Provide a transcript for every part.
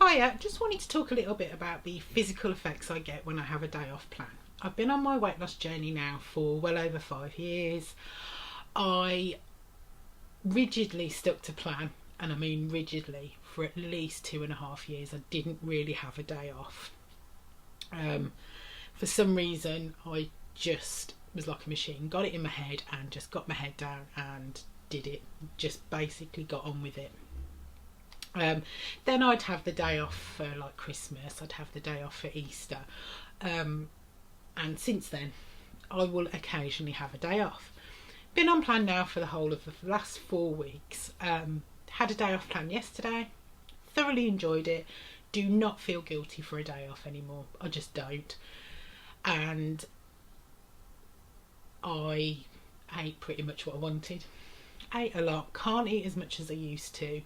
Hiya, just wanted to talk a little bit about the physical effects I get when I have a day off plan. I've been on my weight loss journey now for well over 5 years. I rigidly stuck to plan, and I mean rigidly, for at least 2.5 years. I didn't really have a day off. For some reason, I just was like a machine, got it in my head and just got my head down and did it. Just basically got on with it. Then I'd have the day off for like Christmas, I'd have the day off for Easter, and since then I will occasionally have a day off. Been on plan now for the whole of the last 4 weeks. Had a day off plan yesterday, thoroughly enjoyed it, do not feel guilty for a day off anymore, I just don't. And I ate pretty much what I wanted, ate a lot, can't eat as much as I used to.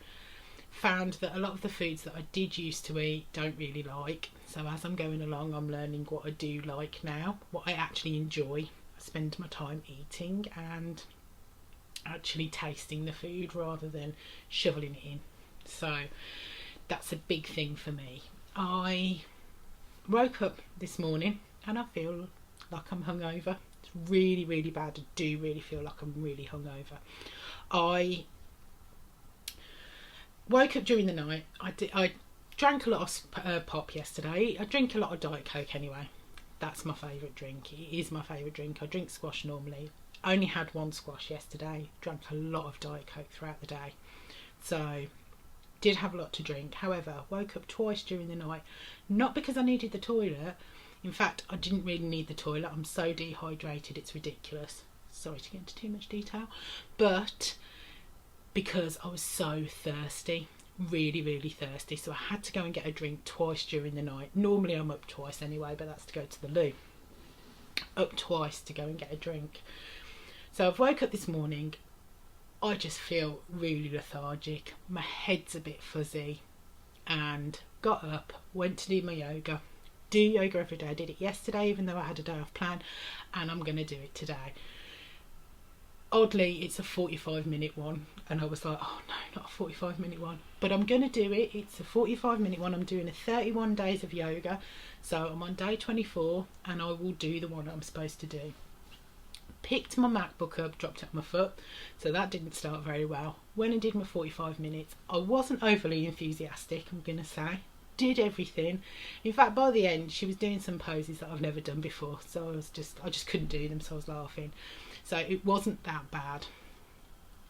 Found that a lot of the foods that I did used to eat don't really like, so as I'm going along I'm learning what I do like now, what I actually enjoy. I spend my time eating and actually tasting the food rather than shoveling it in, so that's a big thing for me. I woke up this morning and I feel like I'm hungover. It's really, really bad. I do really feel like I'm really hungover. I woke up during the night. I drank a lot of pop yesterday. I drink a lot of Diet Coke anyway. That's my favourite drink. It is my favourite drink. I drink squash normally. I only had one squash yesterday. Drank a lot of Diet Coke throughout the day. So, did have a lot to drink. However, woke up twice during the night. Not because I needed the toilet. In fact, I didn't really need the toilet. I'm so dehydrated, it's ridiculous. Sorry to get into too much detail. But because I was so thirsty, really, really thirsty, so I had to go and get a drink twice during the night. Normally I'm up twice anyway, but that's to go to the loo. Up twice to go and get a drink. So I've woke up this morning, I just feel really lethargic, my head's a bit fuzzy, and got up, went to do my yoga. Do yoga every day. I did it yesterday even though I had a day off plan, and I'm going to do it today. Oddly, it's a 45-minute one, and I was like, oh no, not a 45-minute one, but I'm going to do it. It's a 45-minute one. I'm doing a 31 days of yoga, so I'm on day 24 and I will do the one I'm supposed to do. Picked my MacBook up, dropped it on my foot, so that didn't start very well. Went and did my 45 minutes. I wasn't overly enthusiastic, I'm going to say. Did everything. In fact, by the end she was doing some poses that I've never done before, so I just couldn't do them, so I was laughing. So it wasn't that bad.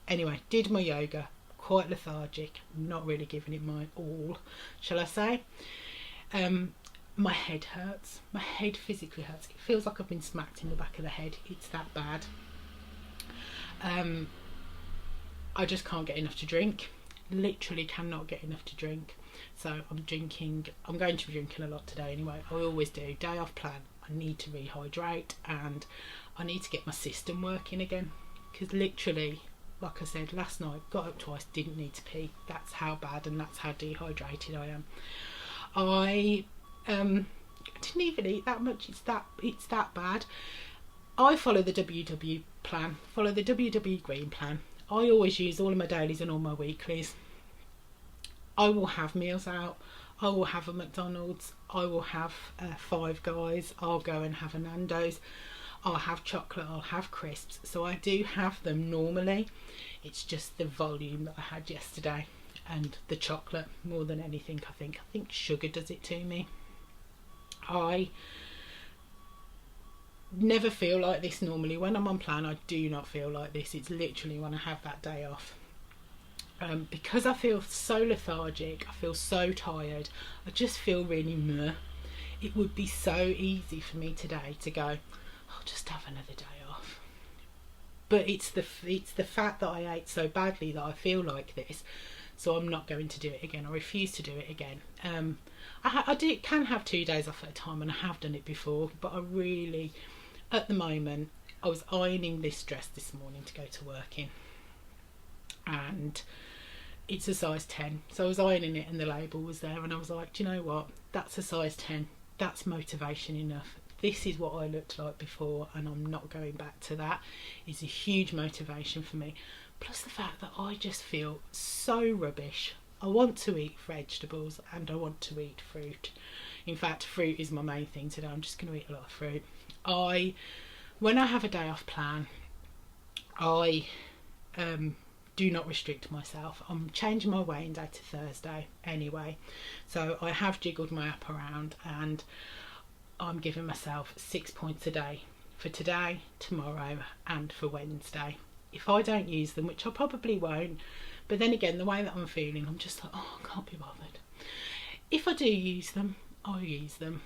Anyway, did my yoga, quite lethargic, not really giving it my all, shall I say. My head hurts. My head physically hurts. It feels like I've been smacked in the back of the head. It's that bad. I just can't get enough to drink. Literally cannot get enough to drink. So I'm going to be drinking a lot today anyway. I always do. Day off plan. I need to rehydrate and I need to get my system working again. Because literally, like I said, last night, got up twice, didn't need to pee. That's how bad and that's how dehydrated I am. I didn't even eat that much. It's that bad. I follow the WW plan. Follow the WW Green plan. I always use all of my dailies and all my weeklies. I will have meals out. I will have a McDonald's. I will have Five Guys. I'll go and have a Nando's. I'll have chocolate. I'll have crisps. So I do have them normally. It's just the volume that I had yesterday and the chocolate more than anything. I think sugar does it to me. I never feel like this normally. When I'm on plan, I do not feel like this. It's literally when I have that day off. Because I feel so lethargic, I feel so tired, I just feel really meh. It would be so easy for me today to go, I'll just have another day off. But it's the fact that I ate so badly that I feel like this, so I'm not going to do it again. I refuse to do it again. I can have 2 days off at a time, and I have done it before, but I really, at the moment, I was ironing this dress this morning to go to work in, and it's a size 10, so I was ironing it and the label was there, and I was like, do you know what, that's a size 10, that's motivation enough. This is what I looked like before and I'm not going back to that. It's a huge motivation for me, plus the fact that I just feel so rubbish I want to eat vegetables and I want to eat fruit. In fact, fruit is my main thing today. I'm just going to eat a lot of fruit. When I have a day off plan, I do not restrict myself. I'm changing my weighing day to Thursday anyway, so I have jiggled my app around and I'm giving myself 6 points a day for today, tomorrow and for Wednesday. If I don't use them, which I probably won't, but then again, the way that I'm feeling, I'm just like, oh, I can't be bothered. If I do use them, I'll use them.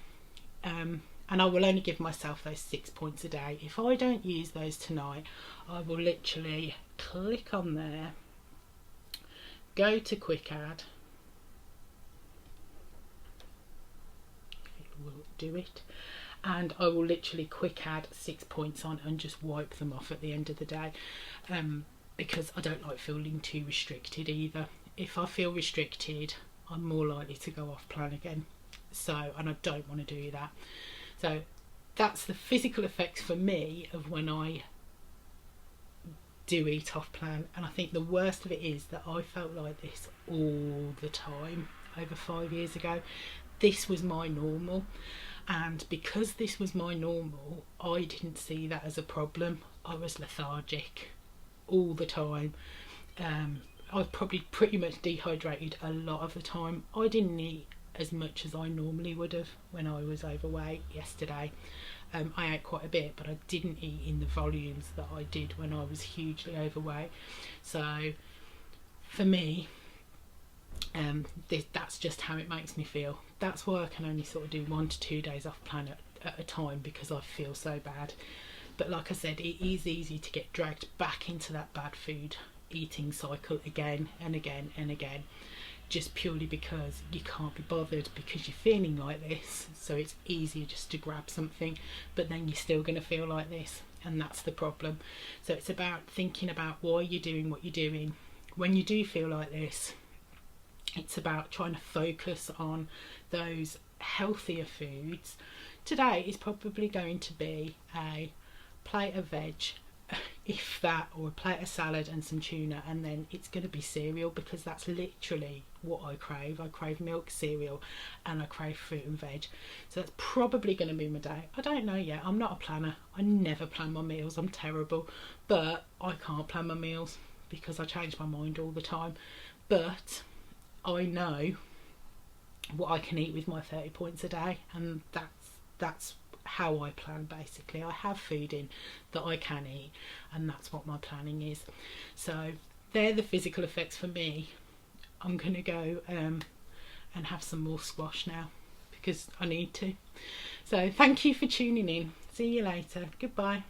And I will only give myself those 6 points a day. If I don't use those tonight, I will literally click on there, go to Quick Add, it will do it, and I will literally quick add 6 points on and just wipe them off at the end of the day, because I don't like feeling too restricted either. If I feel restricted, I'm more likely to go off plan again, and I don't want to do that. So that's the physical effects for me of when I do eat off plan. And I think the worst of it is that I felt like this all the time over 5 years ago. This was my normal, and because this was my normal, I didn't see that as a problem. I was lethargic all the time. I probably pretty much dehydrated a lot of the time. I didn't eat as much as I normally would have when I was overweight yesterday. I ate quite a bit, but I didn't eat in the volumes that I did when I was hugely overweight. So for me, that's just how it makes me feel. That's why I can only sort of do 1 to 2 days off plan at a time, because I feel so bad. But like I said, it is easy to get dragged back into that bad food eating cycle again and again and again, just purely because you can't be bothered, because you're feeling like this. So it's easier just to grab something, but then you're still going to feel like this, and that's the problem. So it's about thinking about why you're doing what you're doing. When you do feel like this, it's about trying to focus on those healthier foods. Today is probably going to be a plate of veg, if that, or a plate of salad and some tuna, and then it's going to be cereal, because that's literally what I crave. I crave milk, cereal, and I crave fruit and veg. So that's probably going to be my day. I don't know yet. I'm not a planner. I never plan my meals. I'm terrible. But I can't plan my meals because I change my mind all the time. But I know what I can eat with my 30 points a day, and that's how I plan. Basically, I have food in that I can eat, and that's what my planning is. So they're the physical effects for me. I'm gonna go and have some more squash now because I need to. So thank you for tuning in. See you later. Goodbye.